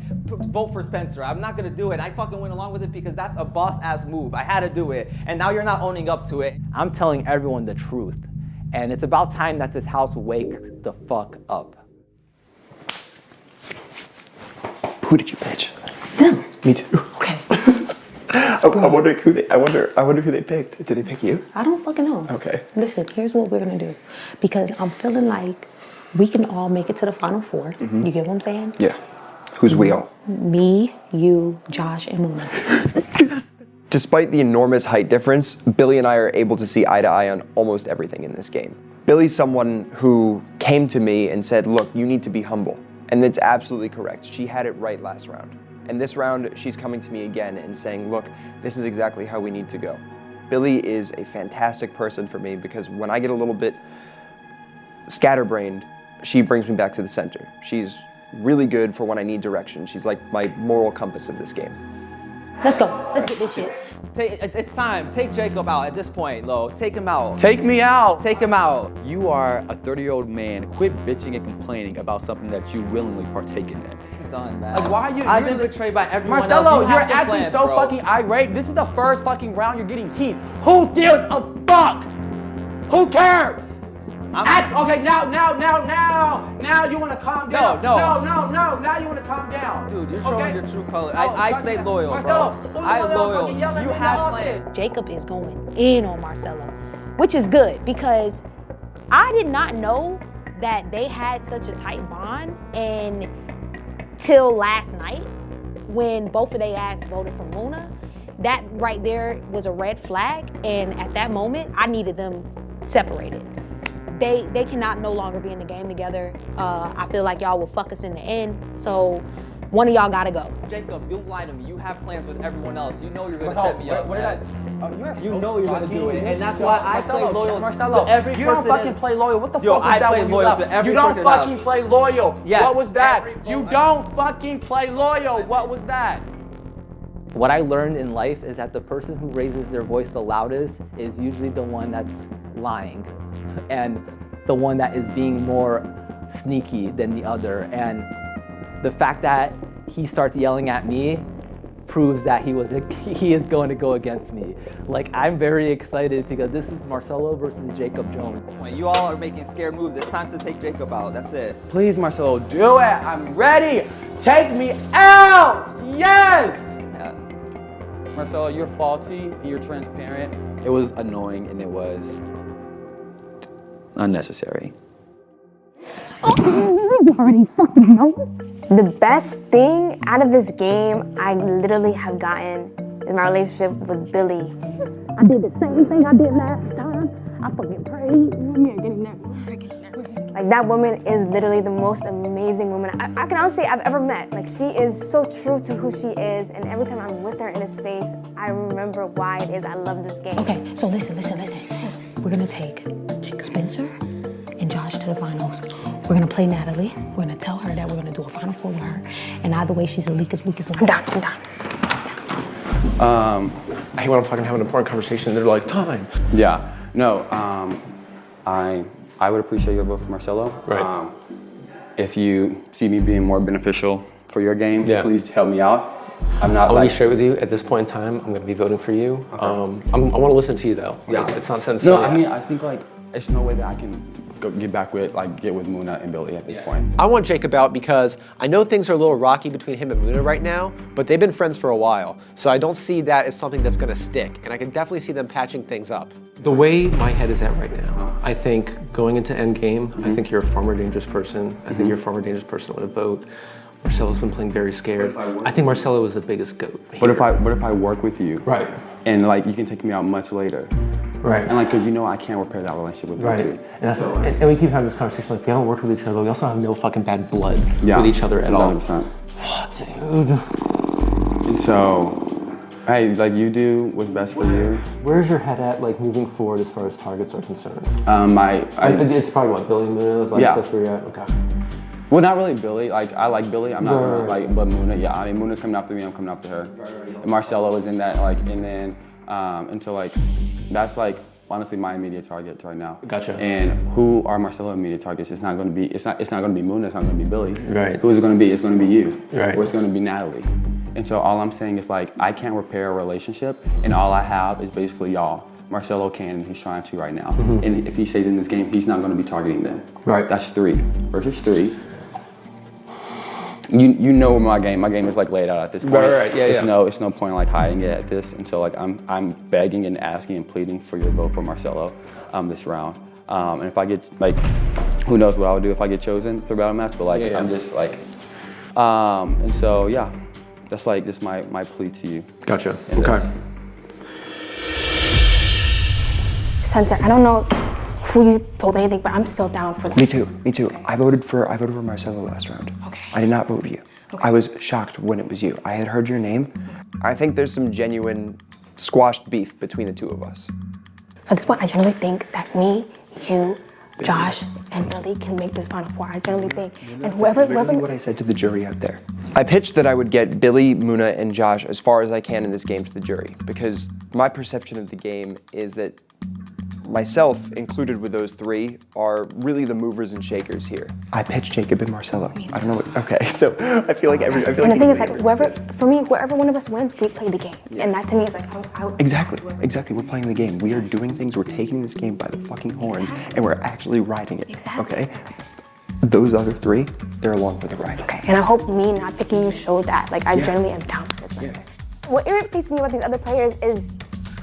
vote for Spencer. I'm not gonna do it. I fucking went along with it because that's a boss-ass move. I had to do it, and now you're not owning up to it. I'm telling everyone the truth, and it's about time that this house wake the fuck up. Who did you pitch? Them. Me too. Okay. I wonder who they picked. Did they pick you? I don't fucking know. Okay. Listen, here's what we're gonna do. Because I'm feeling like we can all make it to the final four. Mm-hmm. You get what I'm saying? Yeah. Who's we all? Me, you, Josh, and Muna. Despite the enormous height difference, Billy and I are able to see eye to eye on almost everything in this game. Billy's someone who came to me and said, look, you need to be humble. And that's absolutely correct. She had it right last round. And this round, she's coming to me again and saying, look, this is exactly how we need to go. Billy is a fantastic person for me because when I get a little bit scatterbrained, she brings me back to the center. She's really good for when I need direction. She's like my moral compass of this game. Let's go. Let's get this shit. It's time. Take Jacob out at this point, Lo. Take him out. Take me out. Take him out. You are a 30-year-old man. Quit bitching and complaining about something that you willingly partake in. Done, man. Like, why are you? I've been betrayed by everyone Marcelo, else. you're acting so fucking irate. This is the first fucking round you're getting heat. Who gives a fuck? Who cares? Okay, now you want to calm down. No. Now you want to calm down. Dude, you're showing your true color. I stay loyal, Marcelo, bro. I loyal. You have plans. Jacob is going in on Marcelo, which is good because I did not know that they had such a tight bond until last night when both of their ass voted for Muna. That right there was a red flag, and at that moment, I needed them separated. They cannot no longer be in the game together. I feel like y'all will fuck us in the end, so one of y'all gotta go. Jacob, don't lie to me. You have plans with everyone else. You know you're gonna set me up. You know you're gonna do it, and that's why I play loyal to every person. You don't fucking play loyal. What the fuck was I that play when you loyal left? to every You don't person fucking else. play loyal. Yes, What was that? You don't fucking play loyal. What was that? What I learned in life is that the person who raises their voice the loudest is usually the one that's lying and the one that is being more sneaky than the other. And the fact that he starts yelling at me proves that he is going to go against me. Like, I'm very excited because this is Marcelo versus Jacob Jones. When you all are making scared moves, it's time to take Jacob out. That's it. Please, Marcelo, do it. I'm ready. Take me out. Yes. Marcelo, you're faulty and you're transparent. It was annoying and it was unnecessary. You already fucking know. The best thing out of this game I literally have gotten is my relationship with Billy. I did the same thing I did last time. I fucking prayed. We're getting there. Like, that woman is literally the most amazing woman I can honestly say I've ever met. Like, she is so true to who she is, and every time I'm with her in a space, I remember why it is I love this game. Okay, so listen. We're gonna take Spencer and Josh to the finals. We're gonna play Natalie. We're gonna tell her that we're gonna do a Final Four with her, and either way, she's the weakest one. I'm done. I hate when I'm fucking having an important conversation and they're like, time. Yeah. No. I would appreciate your vote for Marcelo. Right. If you see me being more beneficial for your game, please help me out. I'm not. I'll be straight with you. At this point in time, I'm going to be voting for you. Okay. I want to listen to you though. Yeah. It's not sense. No, I mean, I think like it's no way that I can get with Muna and Billy at this point. I want Jacob out because I know things are a little rocky between him and Muna right now, but they've been friends for a while. So I don't see that as something that's gonna stick. And I can definitely see them patching things up. The way my head is at right now, I think going into endgame, I think you're a far more dangerous person. I think you're a far more dangerous person to vote. Marcelo's been playing very scared. I think Marcelo is the biggest GOAT. What if I work with you? Right. And like you can take me out much later. Right. And like, cause you know I can't repair that relationship with Right. you too. And, that's, and we keep having this conversation like we haven't worked with each other, but we also have no fucking bad blood with each other at all. 100%. Fuck, dude. And so, hey, like you do what's best for you. Where's your head at, like moving forward as far as targets are concerned? It's probably what, Billy Muna? Like, that's where you're at. Okay. Well, not really Billy. Like I like Billy. I'm not gonna Right. but Muna. Yeah, I mean Muna's coming after me. I'm coming after her. And Marcelo is in that like, and then and so like that's like honestly my immediate targets right now. Gotcha. And who are Marcelo's immediate targets? It's not gonna be. It's not gonna be Muna. It's not gonna be Billy. Right. Who is it gonna be? It's gonna be you. Right. Or it's gonna be Natalie. And so all I'm saying is like I can't repair a relationship, and all I have is basically y'all. Marcelo can, and he's trying to right now. And if he stays in this game, he's not gonna be targeting them. Right. That's 3 versus 3. You know my game. My game is like laid out at this point. Right. Yeah. It's no point like hiding it at this. And so like I'm begging and asking and pleading for your vote for Marcelo this round. And if I get like, who knows what I would do if I get chosen for battle match? But like I'm just like, and so yeah, that's like just my plea to you. Gotcha. And okay. Spencer, I don't know who you told anything, but I'm still down for that. Me too. Okay. I voted for Marcelo last round. Okay. I did not vote for you. Okay. I was shocked when it was you. I had heard your name. I think there's some genuine squashed beef between the two of us. So at this point, I generally think that me, you, Josh, and Billy can make this Final Four. I generally think. And whoever what I said to the jury out there. I pitched that I would get Billy, Muna, and Josh as far as I can in this game to the jury, because my perception of the game is that myself, included with those 3, are really the movers and shakers here. I pitched Jacob and Marcelo. I don't know what. Okay, so I feel like and the thing is, like, whoever one of us wins, we play the game, and that to me is like, Exactly. We're playing the game. We are doing things. We're taking this game by the fucking horns, and we're actually riding it. Exactly. Okay. Those other 3, they're along for the ride. Okay. And I hope me not picking you showed that. Like, I generally am down for this. Yeah. What irritates me about these other players is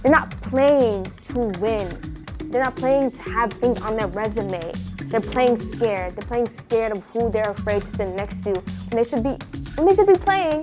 they're not playing to win. They're not playing to have things on their resume. They're playing scared. They're playing scared of who they're afraid to sit next to. And they should be playing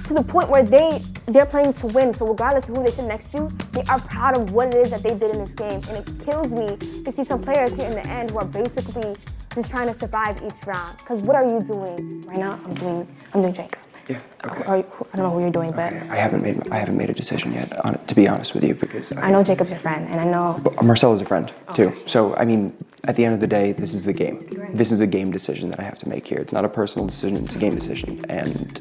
to the point where they're playing to win. So regardless of who they sit next to, they are proud of what it is that they did in this game. And it kills me to see some players here in the end who are basically just trying to survive each round. Because what are you doing right now? I'm doing Jacob. Yeah. Okay. I don't know who you're doing, but I haven't made a decision yet. To be honest with you, because I know Jacob's your friend, and I know Marcelo's a friend too. So I mean, at the end of the day, this is the game. This is a game decision that I have to make here. It's not a personal decision. It's a game decision. And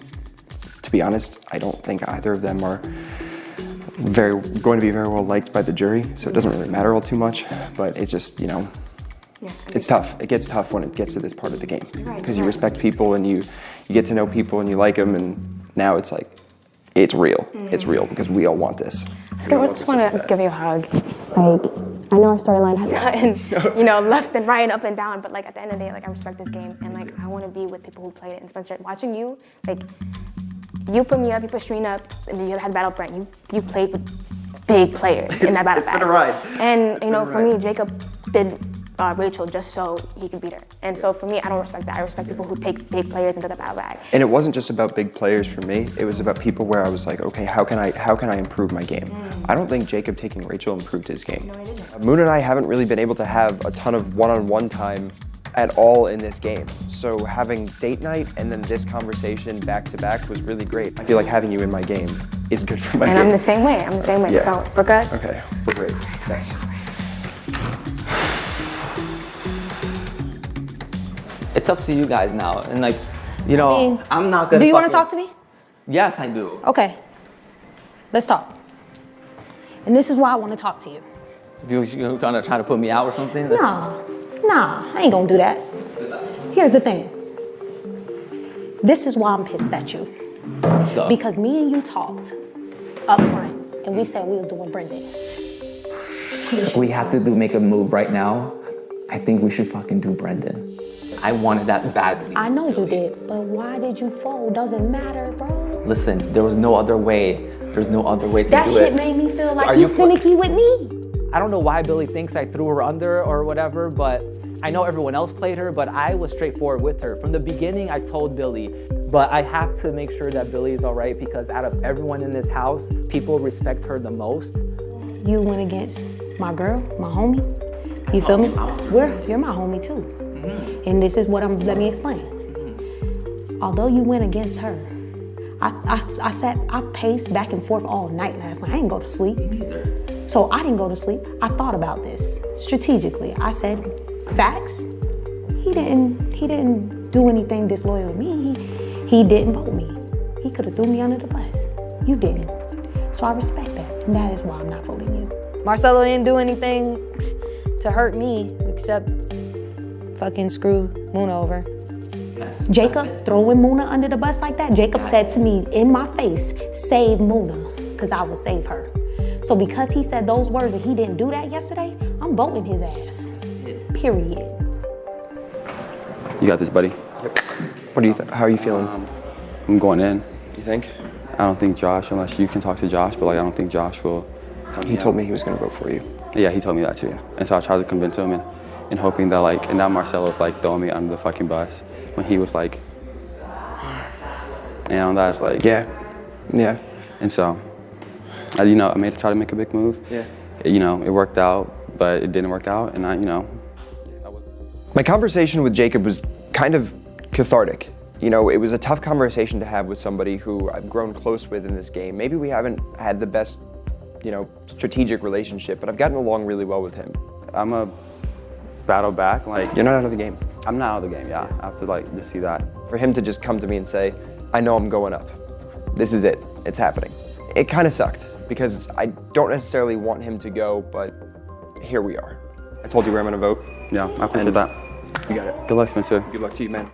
to be honest, I don't think either of them are going to be very well liked by the jury. So it doesn't really matter all too much. But it's just it's tough. It gets tough when it gets to this part of the game because you respect people and you get to know people and you like them, and now it's like it's real. It's real because we all want this. I just want to give you a hug. Like, I know our storyline has gotten, you know, left and right, up and down, but like at the end of the day, like I respect this game, and like I want to be with people who played it. And Spencer, watching you, like you put me up, you put Shreen up, and you had battle Brent. You played with big players in that battle. It's been a ride. And you know, for me, Jacob did Rachel just so he could beat her. And so for me, I don't respect that. I respect people who take big players into the battle bag. And it wasn't just about big players for me. It was about people where I was like, okay, how can I improve my game? I don't think Jacob taking Rachel improved his game. No, he didn't. Moon and I haven't really been able to have a ton of one-on-one time at all in this game. So having date night and then this conversation back to back was really great. I feel like having you in my game is good for my game. And I'm the same way. Yeah. So we're good. Okay, we're great. Thanks. It's up to you guys now, and like, you know, I mean, I'm not gonna. Do you want to talk to me? Yes, I do. Okay. Let's talk. And this is why I want to talk to you. You're gonna try to put me out or something? Nah, I ain't gonna do that. Here's the thing. This is why I'm pissed at you. So, Because me and you talked up front, and we said we was doing Brendan. we have to make a move right now. I think we should fucking do Brendan. I wanted that badly. I know you did, but why did you fold? Doesn't matter, bro. Listen, there was no other way. There's no other way to That do shit it. made me feel like Are you you finicky with me. I don't know why Billy thinks I threw her under or whatever, but I know everyone else played her, but I was straightforward with her. From the beginning, I told Billy, but I have to make sure that Billy is all right because out of everyone in this house, people respect her the most. You went against my girl, my homie. You feel me? You're my homie too. And this is what let me explain. Although you went against her, I paced back and forth all night last night. I didn't go to sleep. So I didn't go to sleep. I thought about this strategically. I said, facts. He didn't do anything disloyal to me. He didn't vote me. He could have threw me under the bus. You didn't. So I respect that. And that is why I'm not voting you. Marcelo didn't do anything to hurt me except fucking screw Muna over. Jacob throwing Muna under the bus like that, Jacob said to me in my face, save Muna, because I will save her. So because he said those words and he didn't do that yesterday, I'm voting his ass. Period. You got this, buddy. Yep. What do you think? How are you feeling? I'm going in. You think? I don't think Josh, unless you can talk to Josh, but like I don't think Josh will. He told me he was going to vote for you. Yeah, he told me that too. And so I tried to convince him and hoping that like, and now Marcelo's like throwing me under the fucking bus when he was like, you know, that's like. Yeah. And so, I tried to make a big move. Yeah. You know, it worked out, but it didn't work out, and My conversation with Jacob was kind of cathartic. You know, it was a tough conversation to have with somebody who I've grown close with in this game. Maybe we haven't had the best, strategic relationship, but I've gotten along really well with him. I'm a battle back, like. You're not out of the game. I'm not out of the game, yeah. I have to like just see that. For him to just come to me and say, I know I'm going up. This is it, it's happening. It kind of sucked because I don't necessarily want him to go, but here we are. I told you where I'm gonna vote. Yeah, I appreciate that. You got it. Good luck, Spencer. Good luck to you, man.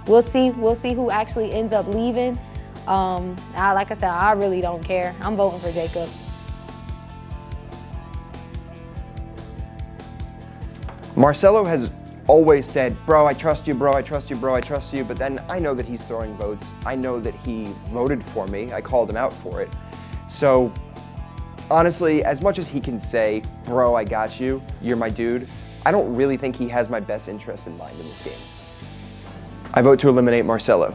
We'll see who actually ends up leaving. Like I said, I really don't care. I'm voting for Jacob. Marcelo has always said, bro, I trust you, bro, I trust you, bro, I trust you, but then I know that he's throwing votes. I know that he voted for me. I called him out for it. So honestly, as much as he can say, bro, I got you, you're my dude, I don't really think he has my best interest in mind in this game. I vote to eliminate Marcelo.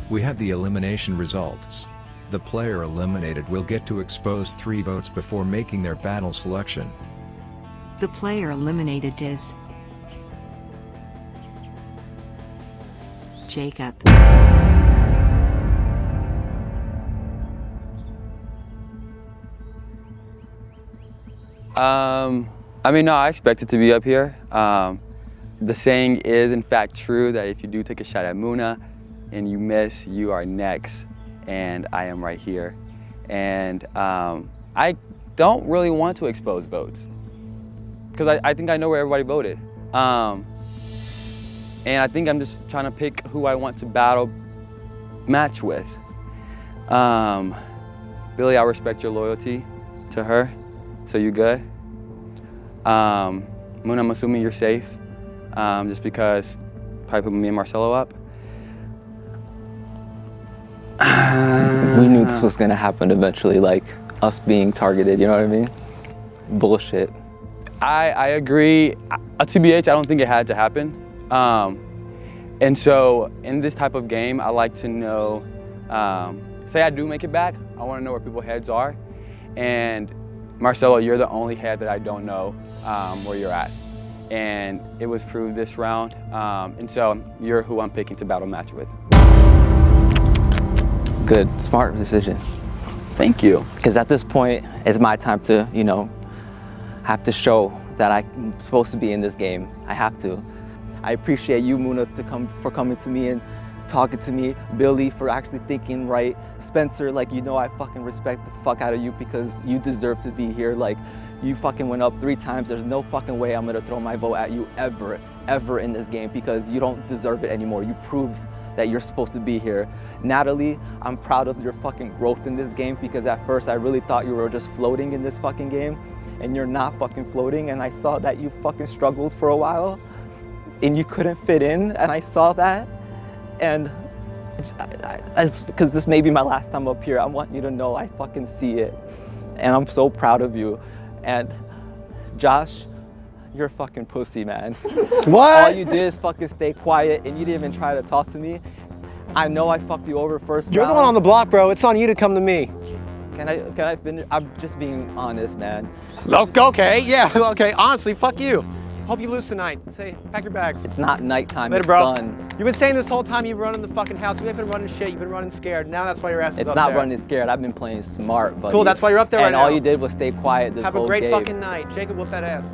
We have the elimination results. The player eliminated will get to expose 3 votes before making their battle selection. The player eliminated is Jacob. I mean, no, I expected to be up here. The saying is, in fact, true that if you do take a shot at Muna and you miss, you are next, and I am right here. And I don't really want to expose votes because I think I know where everybody voted. And I think I'm just trying to pick who I want to battle match with. Billy, I respect your loyalty to her, so you good. Moon, I'm assuming you're safe, just because probably put me and Marcelo up. We knew this was gonna happen eventually, like us being targeted, you know what I mean? Bullshit. I agree. TBH, I don't think it had to happen. And so in this type of game, I like to know, say I do make it back, I want to know where people's heads are. And Marcelo, you're the only head that I don't know where you're at. And it was proved this round. And so you're who I'm picking to battle match with. Good, smart decision. Thank you. Because at this point, it's my time to, you know, have to show that I'm supposed to be in this game. I have to. I appreciate you, Muna, for coming to me and talking to me. Billy, for actually thinking right. Spencer, like, you know I fucking respect the fuck out of you because you deserve to be here. Like, you fucking went up 3 times. There's no fucking way I'm gonna throw my vote at you ever in this game because you don't deserve it anymore. You proved that you're supposed to be here. Natalie, I'm proud of your fucking growth in this game because at first I really thought you were just floating in this fucking game and you're not fucking floating, and I saw that you fucking struggled for a while and you couldn't fit in, and I saw that. And because this may be my last time up here, I want you to know I fucking see it. And I'm so proud of you. And Josh, you're a fucking pussy, man. What? All you did is fucking stay quiet and you didn't even try to talk to me. I know I fucked you over first You're round. the one on the block, bro. It's on you to come to me. Can I finish? I'm just being honest, man. Okay, yeah, okay. Honestly, fuck you. Hope you lose tonight. Say, pack your bags. It's not nighttime, Later, it's bro. sun. You've been saying this whole time you've running the fucking house. You ain't been running shit. You've been running scared. Now that's why your ass is It's up not there. running scared. I've been playing smart, buddy. Cool, that's why you're up there right and now. all you did was stay quiet this Have whole a great game. fucking night. Jacob, whoop that ass.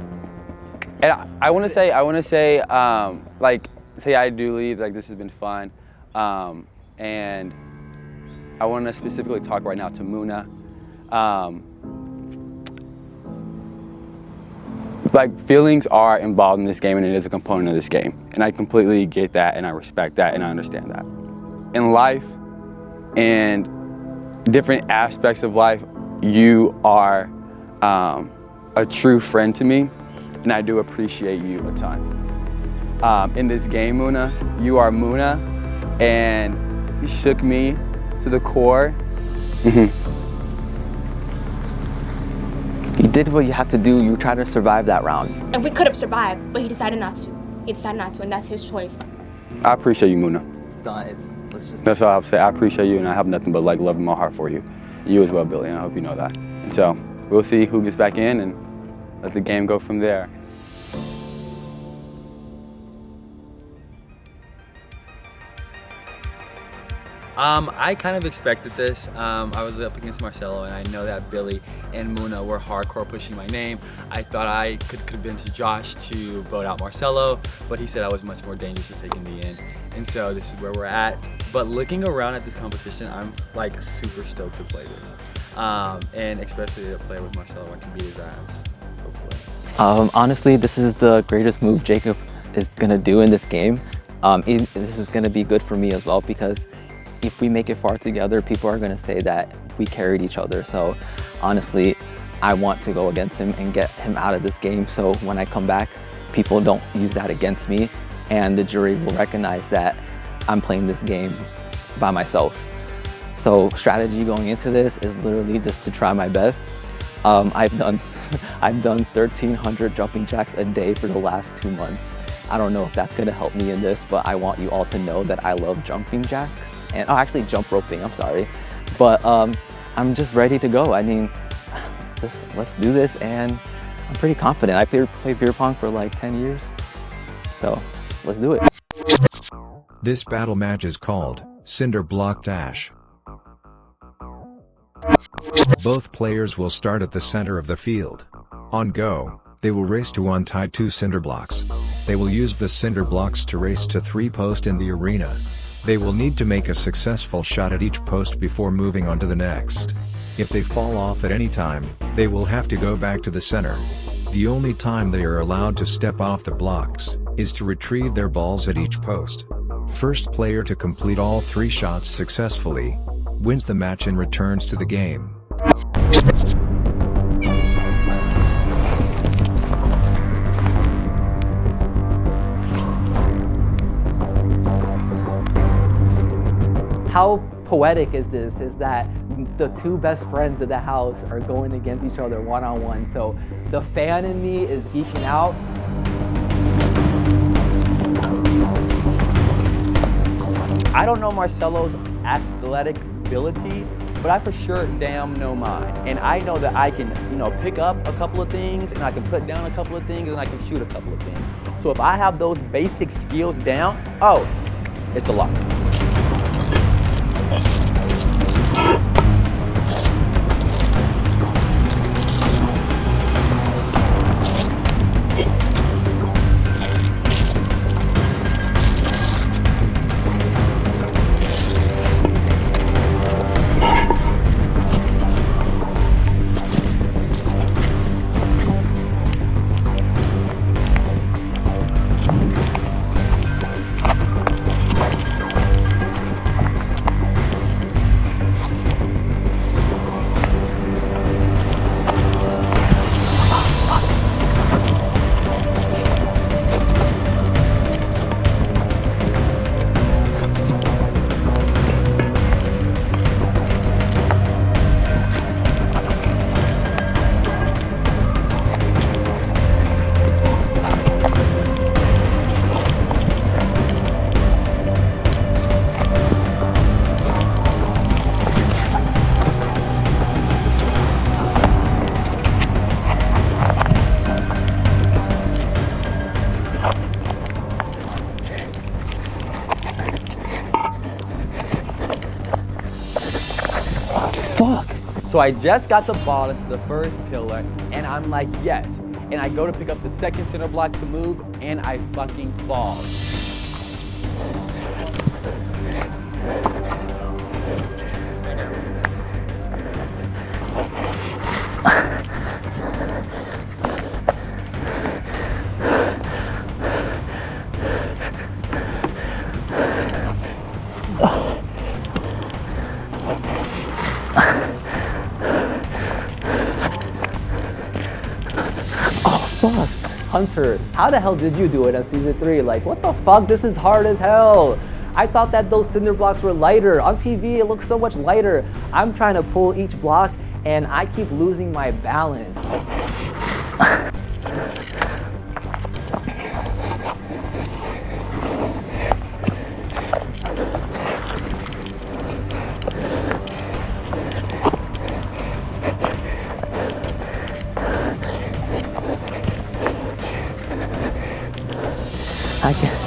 And I want to say, like, say I do leave, like, this has been fun. And I want to specifically talk right now to Muna. Like, feelings are involved in this game and it is a component of this game. And I completely get that and I respect that and I understand that. In life and different aspects of life, you are a true friend to me and I do appreciate you a ton. In this game, Muna, you are Muna and you shook me to the core. You did what you had to do. You tried to survive that round. And we could have survived, but he decided not to. He decided not to, and that's his choice. I appreciate you, Muna. It's done. Let's just. That's all I'll say. I appreciate you and I have nothing but like love in my heart for you. You as well, Billy, and I hope you know that. And so we'll see who gets back in and let the game go from there. I kind of expected this. I was up against Marcelo and I know that Billy and Muna were hardcore pushing my name. I thought I could convince Josh to vote out Marcelo, but he said I was much more dangerous at taking me in. And so this is where we're at. But looking around at this competition, I'm like super stoked to play this. And especially to play with Marcelo, I can beat his ass, hopefully. Honestly, this is the greatest move Jacob is gonna do in this game. This is gonna be good for me as well because if we make it far together, people are gonna say that we carried each other. So honestly, I want to go against him and get him out of this game. So when I come back, people don't use that against me and the jury will recognize that I'm playing this game by myself. So strategy going into this is literally just to try my best. I've done 1,300 jumping jacks a day for the last 2 months. I don't know if that's gonna help me in this, but I want you all to know that I love jumping jacks. And actually jump roping, I'm sorry. But I'm just ready to go. I mean, let's do this, and I'm pretty confident. I played beer pong for like 10 years, so let's do it. This battle match is called Cinder Block Dash. Both players will start at the center of the field. On go, they will race to untie 2 cinder blocks. They will use the cinder blocks to race to 3 posts in the arena. They will need to make a successful shot at each post before moving on to the next. If they fall off at any time, they will have to go back to the center. The only time they are allowed to step off the blocks is to retrieve their balls at each post. First player to complete all 3 shots successfully wins the match and returns to the game. How poetic is this? Is that the 2 best friends of the house are going against each other one-on-one. So the fan in me is geeking out. I don't know Marcelo's athletic ability, but I for sure damn know mine. And I know that I can, pick up a couple of things, and I can put down a couple of things, and I can shoot a couple of things. So if I have those basic skills down, oh, it's a lock. So I just got the ball into the first pillar, and I'm like, yes. And I go to pick up the second center block to move, and I fucking fall. Fuck. Hunter, how the hell did you do it on season 3? Like, what the fuck? This is hard as hell. I thought that those cinder blocks were lighter. On TV, it looks so much lighter. I'm trying to pull each block, and I keep losing my balance. I can.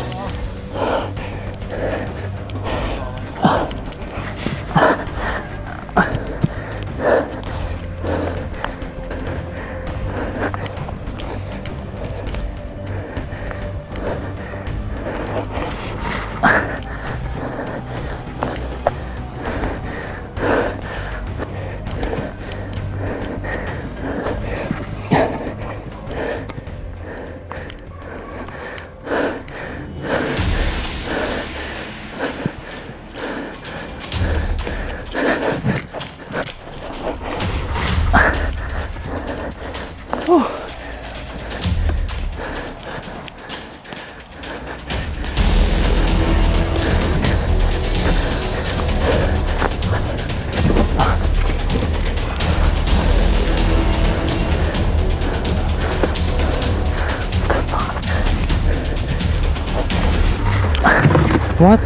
What?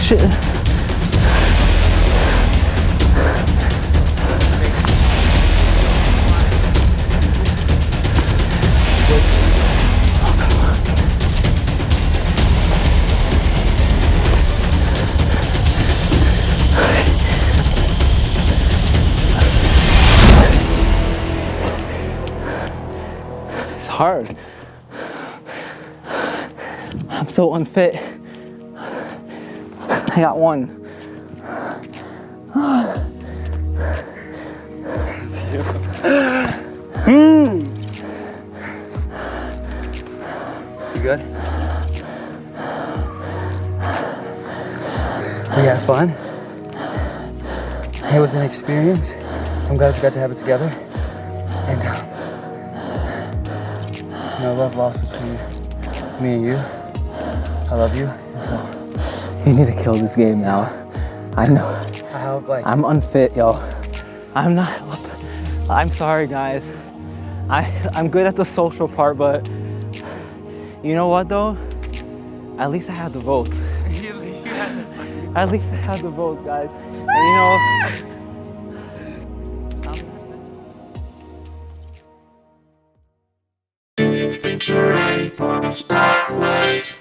Shit. hard. I'm so unfit. I got one. You good? We had fun. It was an experience. I'm glad we got to have it together. And no love lost between me and you. I love you. And so You need to kill this game now. I know. I hope I'm unfit, yo. I'm not. I'm sorry, guys. I'm good at the social part, but you know what though? At least I had the votes. At least I had the votes, guys. And you know. You're ready for the spotlight.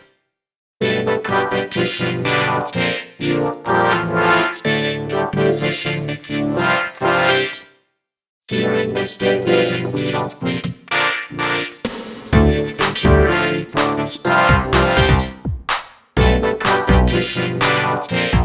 In a competition, I'll take you on right. Stay in your position if you like fight. Here in this division, we don't sleep at night. You're ready for the spotlight. In a competition, I'll take